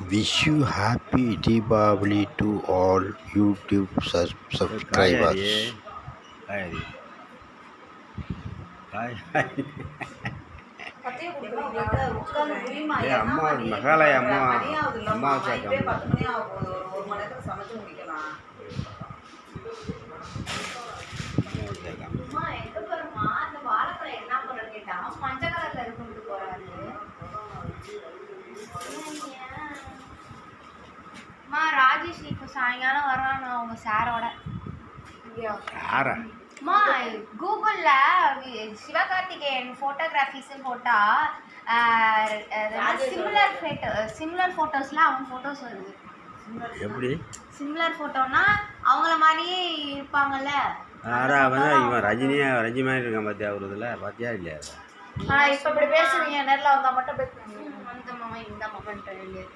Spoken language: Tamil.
Wish you happy Deepavali to all YouTube subscribers. காயாரி காயாரி அம்மா மகாலய அம்மா அம்மாவாசை ராஜேஷ் இப்போ சாயங்காலம் வர்றான் அவங்க சாரோட அம்மா கூகுளில் சிவகார்த்திகேயன் ஃபோட்டோகிராஃபிஸ்ன்னு போட்டால் சிமிலர் ஃபோட்டோஸ்லாம் அவன் ஃபோட்டோஸ் வருது. எப்படி சிமிலர் ஃபோட்டோனா அவங்கள மாதிரியே இருப்பாங்கல்ல. இவன் ரஜினி மாதிரி இருக்கான் பார்த்தியா ஒரு இதில் பார்த்தியா இல்லையா? இப்போ இப்படி பேசுவீங்க நேரில் வந்தால் மட்டும் இந்த மாமா இந்த மாமான்ட்டு